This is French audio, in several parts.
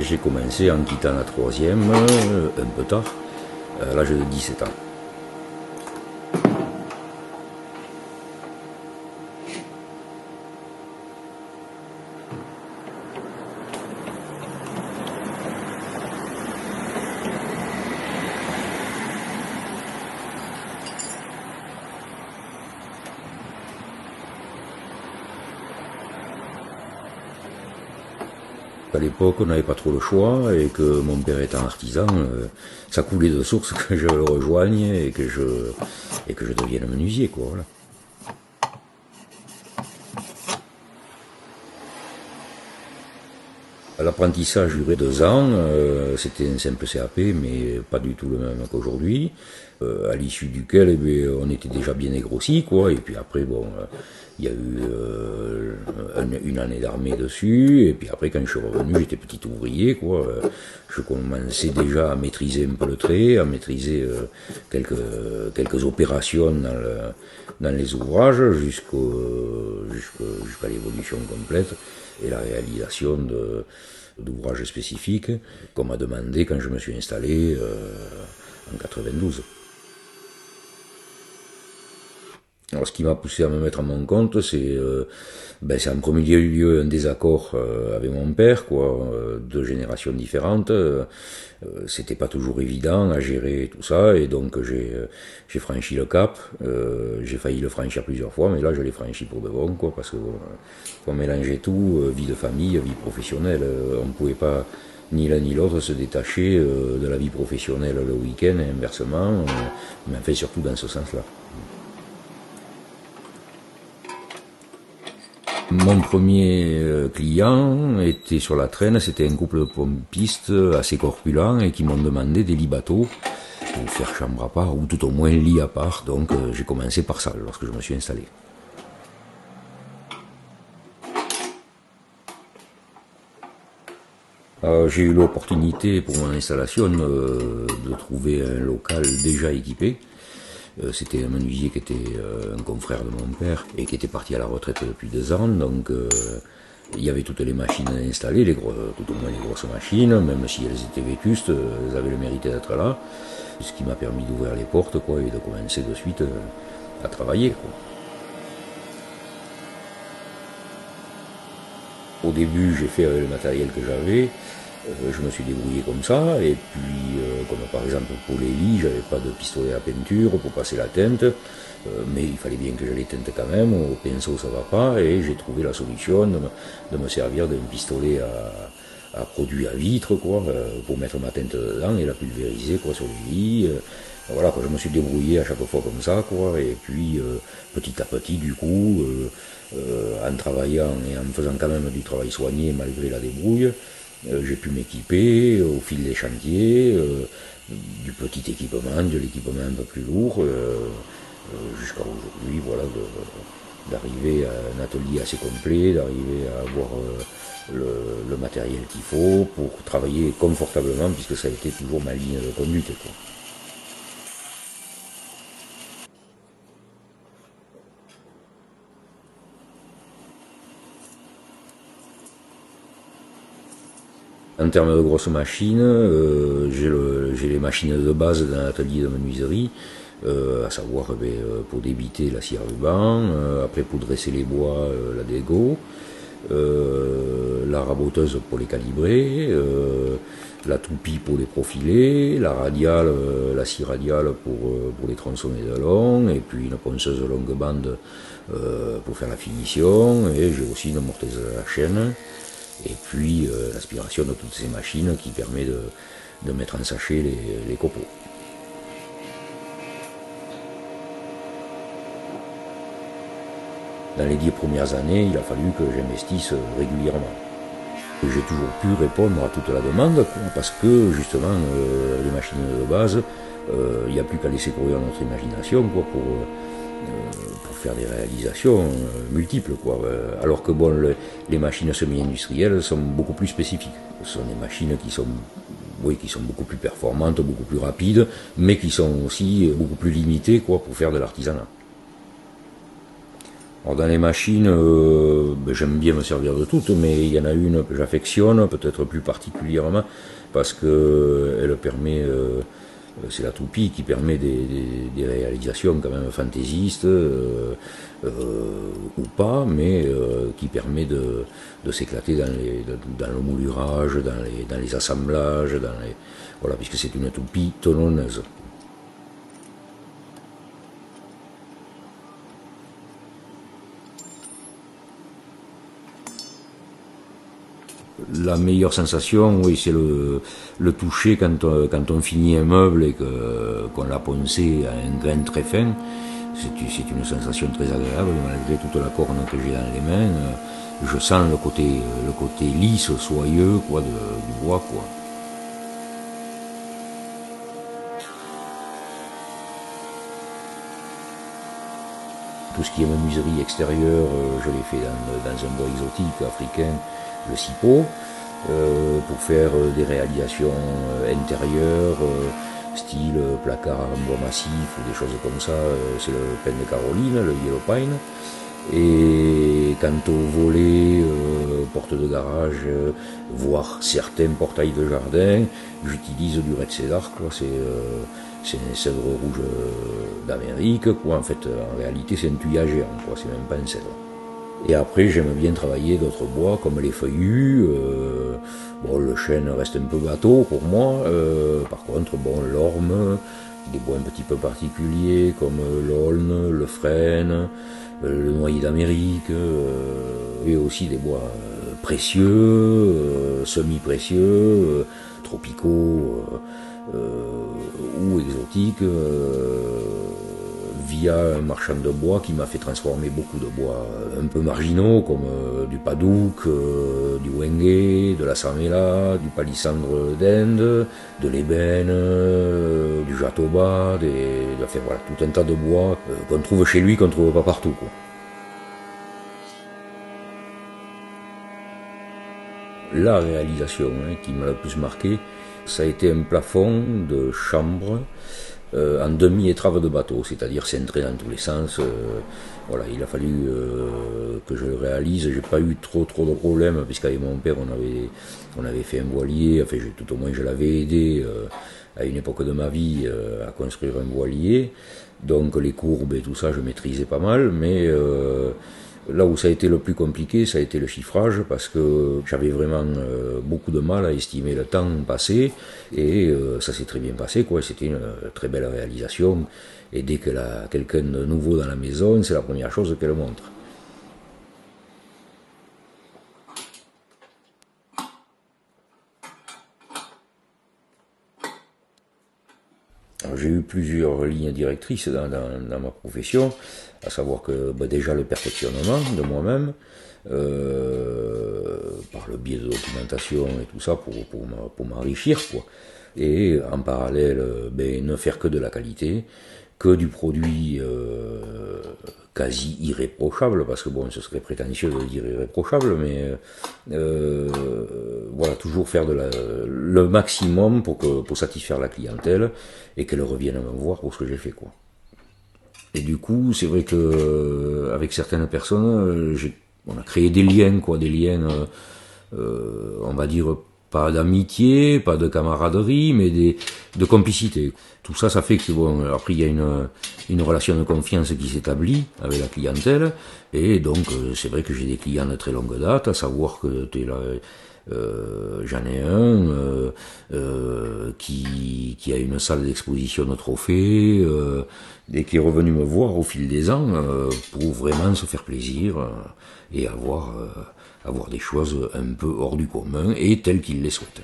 J'ai commencé en quittant la troisième, un peu tard, à l'âge de 17 ans. À l'époque, on n'avait pas trop le choix et que mon père étant artisan, ça coulait de source que je le rejoigne et que je devienne menuisier, quoi. Voilà. L'apprentissage durait 2 ans, c'était un simple CAP, mais pas du tout le même qu'aujourd'hui, à l'issue duquel on était déjà bien dégrossi, quoi, et puis après, bon, il y a eu une année d'armée dessus, et puis après, quand je suis revenu, j'étais petit ouvrier, quoi, je commençais déjà à maîtriser un peu le trait, à maîtriser quelques opérations dans les ouvrages, jusqu'à l'évolution complète, et la réalisation d'ouvrages spécifiques qu'on m'a demandé quand je me suis installé en 92. Alors, ce qui m'a poussé à me mettre à mon compte, c'est en premier lieu un désaccord avec mon père, quoi, 2 générations différentes. C'était pas toujours évident à gérer tout ça, et donc j'ai franchi le cap. J'ai failli le franchir plusieurs fois, mais là je l'ai franchi pour de bon, quoi, parce que on mélangeait tout, vie de famille, vie professionnelle. On ne pouvait pas ni l'un ni l'autre se détacher de la vie professionnelle le week-end et inversement, mais enfin surtout dans ce sens-là. Mon premier client était sur la traîne, c'était un couple de pompistes assez corpulents et qui m'ont demandé des lits bateaux pour faire chambre à part, ou tout au moins lit à part, donc j'ai commencé par ça lorsque je me suis installé. J'ai eu l'opportunité pour mon installation de trouver un local déjà équipé. C'était un menuisier qui était un confrère de mon père et qui était parti à la retraite depuis 2 ans, donc il y avait toutes les machines installées, tout au moins les grosses machines, même si elles étaient vétustes, elles avaient le mérite d'être là, ce qui m'a permis d'ouvrir les portes, quoi, et de commencer de suite à travailler, quoi. Au début, j'ai fait avec le matériel que j'avais, je me suis débrouillé comme ça, et puis, comme par exemple pour les lits, j'avais pas de pistolet à peinture pour passer la teinte, mais il fallait bien que je les teinte quand même, au pinceau ça va pas, et j'ai trouvé la solution de me servir d'un pistolet à produit à vitre, quoi, pour mettre ma teinte dedans et la pulvériser, quoi, sur les lits. Voilà, quoi, je me suis débrouillé à chaque fois comme ça, quoi, et puis petit à petit, du coup, en travaillant et en faisant quand même du travail soigné malgré la débrouille, j'ai pu m'équiper au fil des chantiers, du petit équipement, de l'équipement un peu plus lourd, jusqu'à aujourd'hui, voilà, d'arriver à un atelier assez complet, d'arriver à avoir le matériel qu'il faut pour travailler confortablement, puisque ça a été toujours ma ligne de conduite, quoi. En termes de grosses machines, j'ai les machines de base d'un atelier de menuiserie, à savoir pour débiter la scie à ruban, après pour dresser les bois, la dégo, la raboteuse pour les calibrer, la toupie pour les profiler, la radiale, la scie radiale pour les tronçonner de long, et puis une ponceuse longue bande pour faire la finition, et j'ai aussi une mortaise à chaîne. Et puis l'aspiration de toutes ces machines qui permet de mettre en sachet les copeaux. Dans les 10 premières années, il a fallu que j'investisse régulièrement. J'ai toujours pu répondre à toute la demande, quoi, parce que justement les machines de base, il n'y a plus qu'à laisser courir notre imagination, quoi, pour faire des réalisations multiples, quoi. Alors que bon, les machines semi-industrielles sont beaucoup plus spécifiques. Ce sont des machines qui sont beaucoup plus performantes, beaucoup plus rapides, mais qui sont aussi beaucoup plus limitées, quoi, pour faire de l'artisanat. Alors dans les machines, j'aime bien me servir de toutes, mais il y en a une que j'affectionne, peut-être plus particulièrement, parce que elle permet, c'est la toupie qui permet des réalisations quand même fantaisistes, ou pas, mais qui permet de s'éclater dans le moulurage, dans les assemblages, voilà, puisque c'est une toupie talonneuse. La meilleure sensation, oui, c'est le toucher quand on finit un meuble et qu'on l'a poncé à un grain très fin. C'est une sensation très agréable, malgré toute la corne que j'ai dans les mains. Je sens le côté lisse, soyeux, quoi, du bois, quoi. Tout ce qui est menuiserie extérieure, je l'ai fait dans un bois exotique africain, le cipo, pour faire des réalisations intérieures, style placard en bois massif ou des choses comme ça. C'est le pin de Caroline, le yellow pine. Et quant au volet, porte de garage, voire certains portails de jardin, j'utilise du red cedar, quoi. C'est un cèdre rouge d'Amérique, quoi. En fait, en réalité, c'est un tuyage géant, quoi. C'est même pas un cèdre. Et après, j'aime bien travailler d'autres bois, comme les feuillus. Bon, le chêne reste un peu bateau pour moi. Par contre, bon, l'orme, des bois un petit peu particuliers, comme l'aulne, le frêne, le noyer d'Amérique, et aussi des bois précieux, semi-précieux, tropicaux ou exotiques, via un marchand de bois qui m'a fait transformer beaucoup de bois un peu marginaux, comme du padouk, du wenge, de la samela, du palissandre d'Inde, de l'ébène, du jatoba, enfin, voilà, tout un tas de bois qu'on trouve chez lui, qu'on trouve pas partout, quoi. La réalisation, hein, qui m'a le plus marqué, ça a été un plafond de chambre en demi-étrave de bateau, c'est-à-dire centré dans tous les sens. Voilà, il a fallu que je le réalise. J'ai pas eu trop de problèmes, puisqu'avec mon père on avait fait un voilier. Enfin, tout au moins je l'avais aidé à une époque de ma vie à construire un voilier. Donc les courbes et tout ça, je maîtrisais pas mal, mais là où ça a été le plus compliqué, ça a été le chiffrage, parce que j'avais vraiment beaucoup de mal à estimer le temps passé, et ça s'est très bien passé, quoi. C'était une très belle réalisation, et dès qu'elle a quelqu'un de nouveau dans la maison, c'est la première chose qu'elle montre. Alors, j'ai eu plusieurs lignes directrices dans ma profession, à savoir que déjà le perfectionnement de moi-même, par le biais de documentation et tout ça pour m'enrichir, quoi. Et en parallèle, ne faire que de la qualité, que du produit quasi irréprochable, parce que bon, ce serait prétentieux de dire irréprochable, mais voilà, toujours faire le maximum pour satisfaire la clientèle et qu'elle revienne me voir pour ce que j'ai fait, quoi. Et du coup, c'est vrai que avec certaines personnes, on a créé des liens, quoi, des liens, on va dire pas d'amitié, pas de camaraderie, mais de complicité. Tout ça, ça fait que bon, après il y a une relation de confiance qui s'établit avec la clientèle, et donc c'est vrai que j'ai des clients de très longue date, à savoir que t'es là. J'en ai un qui a une salle d'exposition de trophées et qui est revenu me voir au fil des ans pour vraiment se faire plaisir et avoir des choses un peu hors du commun et telles qu'il les souhaite.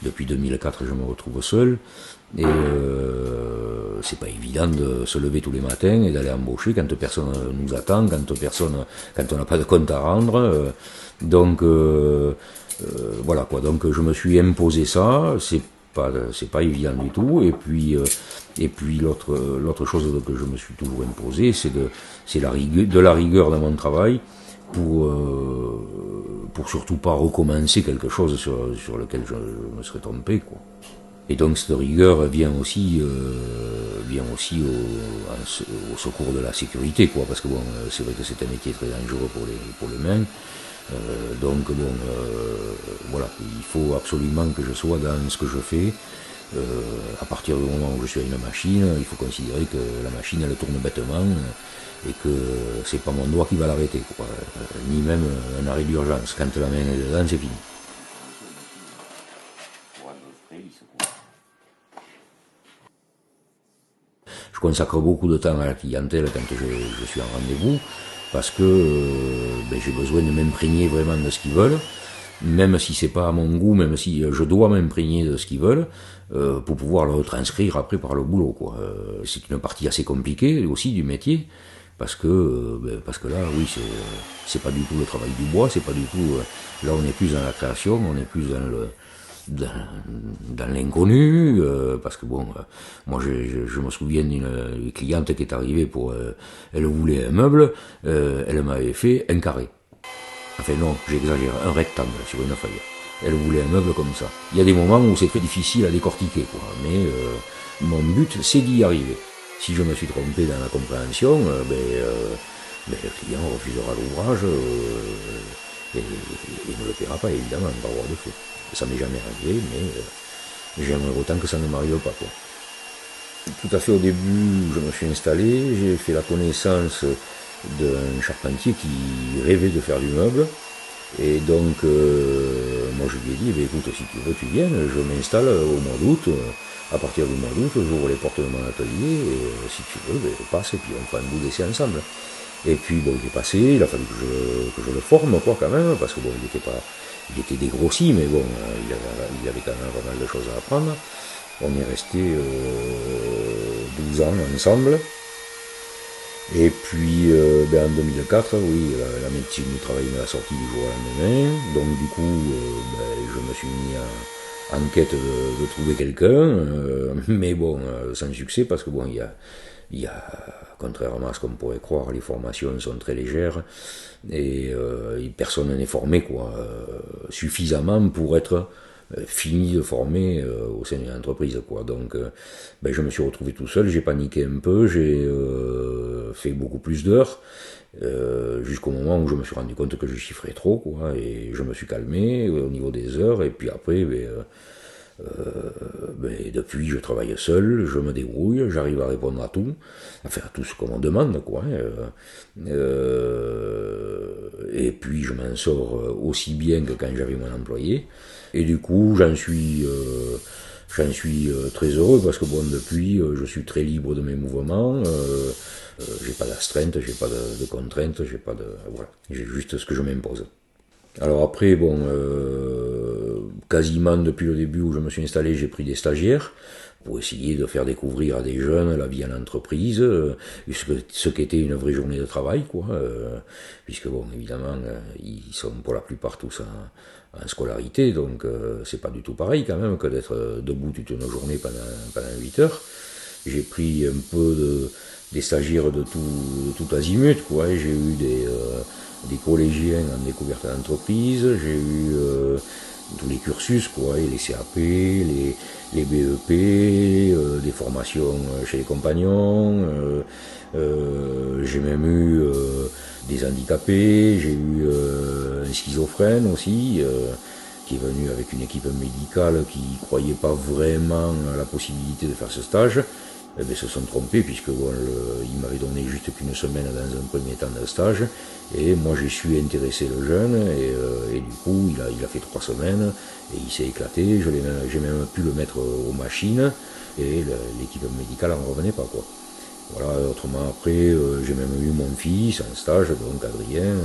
depuis 2004, je me retrouve seul. Et c'est pas évident de se lever tous les matins et d'aller embaucher quand personne nous attend, quand on n'a pas de compte à rendre. Donc voilà quoi. Donc je me suis imposé ça. C'est pas évident du tout. Et puis l'autre chose que je me suis toujours imposé, c'est de la rigueur dans mon travail pour surtout pas recommencer quelque chose sur lequel je me serais trompé quoi. Et donc cette rigueur vient aussi au secours de la sécurité quoi, parce que bon c'est vrai que c'est un métier très dangereux pour les mains. Donc bon voilà, il faut absolument que je sois dans ce que je fais. À partir du moment où je suis à une machine, il faut considérer que la machine elle tourne bêtement et que c'est pas mon doigt qui va l'arrêter, quoi. Ni même un arrêt d'urgence. Quand la main est dedans, c'est fini. Je consacre beaucoup de temps à la clientèle quand je suis en rendez-vous, parce que j'ai besoin de m'imprégner vraiment de ce qu'ils veulent, même si c'est pas à mon goût, même si je dois m'imprégner de ce qu'ils veulent, pour pouvoir le retranscrire après par le boulot, quoi. C'est une partie assez compliquée aussi du métier, parce que là, oui, c'est pas du tout le travail du bois, c'est pas du tout. Là, on est plus dans la création, on est plus dans l'inconnu, parce que bon, moi je me souviens d'une cliente qui est arrivée elle voulait un meuble, elle m'avait fait un carré. Enfin non, j'exagère, un rectangle sur une feuille. Elle voulait un meuble comme ça. Il y a des moments où c'est très difficile à décortiquer, quoi, mais mon but c'est d'y arriver. Si je me suis trompé dans la compréhension, le client refusera l'ouvrage et ne le paiera pas, évidemment, par voie de fait. Ça m'est jamais arrivé, mais j'aimerais autant que ça ne m'arrive pas, quoi. Tout à fait au début, je me suis installé, j'ai fait la connaissance d'un charpentier qui rêvait de faire du meuble. Et donc, moi je lui ai dit, écoute, si tu veux, tu viennes, je m'installe au mois d'août. À partir du mois d'août, j'ouvre les portes de mon atelier, et si tu veux, passe, et puis on fera un bout d'essai ensemble. Et puis, bon, il est passé, il a fallu que je le forme, quoi, quand même, parce que bon, il était dégrossi, mais bon, il avait quand même pas mal de choses à apprendre. On est resté 12 ans ensemble. Et puis, en 2004, oui, la médecine du travail me l'a sorti du jour au lendemain. Donc, du coup, je me suis mis en quête de trouver quelqu'un. Mais bon, sans succès, parce que bon, il y a, contrairement à ce qu'on pourrait croire, les formations sont très légères. Et personne n'est formé, quoi, suffisamment pour être fini de former au sein d'une entreprise, quoi. Donc je me suis retrouvé tout seul, j'ai paniqué un peu, j'ai fait beaucoup plus d'heures jusqu'au moment où je me suis rendu compte que je chiffrais trop, quoi, et je me suis calmé au niveau des heures. Et puis après depuis je travaille seul, je me débrouille, j'arrive à répondre à tout, à faire tout ce qu'on me demande, quoi. Et puis je m'en sors aussi bien que quand j'avais mon employé. Et du coup j'en suis très heureux, parce que bon, depuis je suis très libre de mes mouvements. J'ai pas d'astreinte, j'ai pas de contraintes, voilà, j'ai juste ce que je m'impose. Alors après, bon, quasiment depuis le début où je me suis installé, j'ai pris des stagiaires pour essayer de faire découvrir à des jeunes la vie en entreprise, ce qu'était une vraie journée de travail, quoi. Puisque bon, évidemment, ils sont pour la plupart tous en scolarité, donc c'est pas du tout pareil quand même que d'être debout toute une journée pendant 8 heures. J'ai pris un peu des stagiaires de tout azimut, quoi. J'ai eu des collégiens en découverte d'entreprise, j'ai eu tous les cursus, quoi, et les CAP, les BEP, des formations chez les compagnons, j'ai même eu des handicapés, j'ai eu un schizophrène aussi, qui est venu avec une équipe médicale qui croyait pas vraiment à la possibilité de faire ce stage. Se sont trompés, puisque bon, il m'avait donné juste qu'une semaine dans un premier temps de stage, et moi j'ai su intéresser le jeune, et du coup il a fait 3 semaines, et il s'est éclaté. J'ai même pu le mettre aux machines, et l'équipe médicale en revenait pas, quoi. Voilà, autrement après, j'ai même eu mon fils en stage, donc Adrien,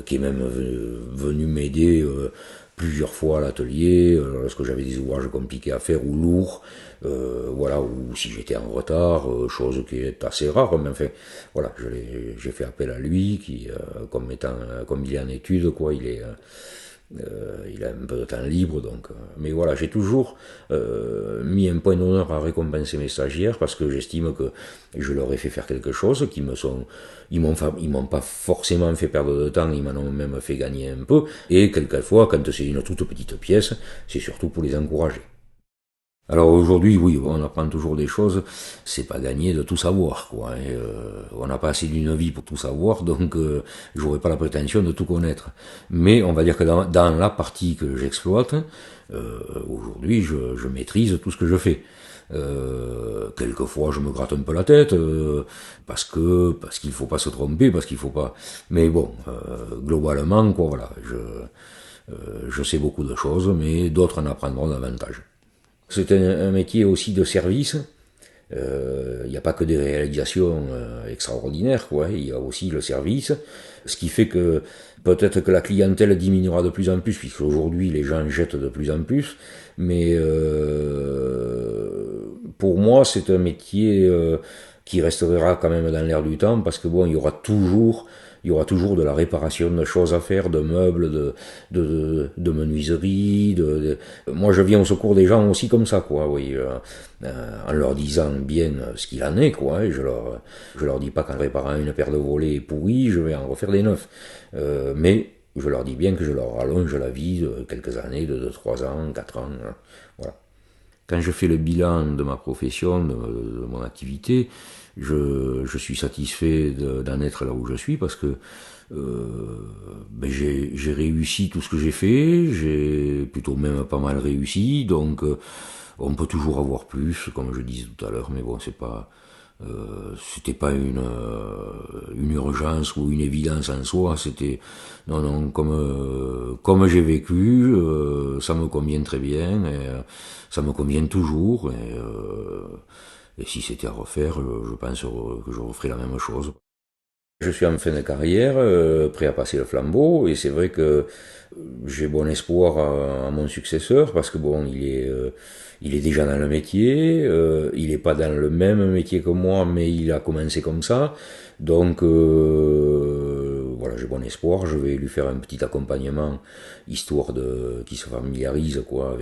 qui est même venu m'aider plusieurs fois à l'atelier, lorsque j'avais des ouvrages compliqués à faire ou lourds, voilà, ou si j'étais en retard, chose qui est assez rare, mais enfin, voilà, j'ai fait appel à lui, qui, comme il est en études, quoi, il a un peu de temps libre, donc. Mais voilà, j'ai toujours mis un point d'honneur à récompenser mes stagiaires parce que j'estime que je leur ai fait faire quelque chose, ils m'ont pas forcément fait perdre de temps, ils m'en ont même fait gagner un peu. Et quelquefois, quand c'est une toute petite pièce, c'est surtout pour les encourager. Alors aujourd'hui, oui, on apprend toujours des choses. C'est pas gagné de tout savoir, quoi. Et, on n'a pas assez d'une vie pour tout savoir, donc j'aurais pas la prétention de tout connaître. Mais on va dire que dans la partie que j'exploite, aujourd'hui, je maîtrise tout ce que je fais. Quelquefois, je me gratte un peu la tête parce qu'il faut pas se tromper, parce qu'il faut pas. Mais bon, globalement, quoi, voilà, je sais beaucoup de choses, mais d'autres en apprendront davantage. C'est un métier aussi de service. Il n'y a pas que des réalisations extraordinaires, quoi. Il y a aussi le service, ce qui fait que peut-être que la clientèle diminuera de plus en plus, puisque aujourd'hui les gens jettent de plus en plus. Mais pour moi, c'est un métier qui restera quand même dans l'air du temps, parce que bon, il y aura toujours de la réparation de choses à faire, de meubles, de menuiseries. Moi, je viens au secours des gens aussi comme ça, quoi. Oui, en leur disant bien ce qu'il en est, quoi. Et je leur dis pas qu'en réparant une paire de volets pourris, je vais en refaire des neufs. Mais je leur dis bien que je leur allonge la vie de quelques années, de 3 ans, 4 ans. Voilà. Quand je fais le bilan de ma profession, de mon activité, je suis satisfait d'en être là où je suis parce que j'ai réussi tout ce que j'ai fait, j'ai plutôt même pas mal réussi, donc on peut toujours avoir plus, comme je disais tout à l'heure, mais bon, c'était pas une urgence ou une évidence en soi, c'était non, comme j'ai vécu, ça me convient très bien, et ça me convient toujours, et si c'était à refaire, je pense que je referais la même chose. Je suis en fin de carrière, prêt à passer le flambeau, et c'est vrai que j'ai bon espoir à mon successeur, parce que bon, il est déjà dans le métier, il est pas dans le même métier que moi, mais il a commencé comme ça, donc voilà, j'ai bon espoir, je vais lui faire un petit accompagnement, histoire qu'il se familiarise quoi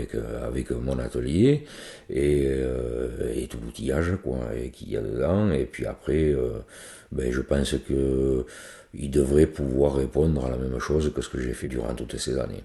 avec mon atelier, et tout l'outillage quoi, et qu'il y a dedans, et puis après, je pense que il devrait pouvoir répondre à la même chose que ce que j'ai fait durant toutes ces années.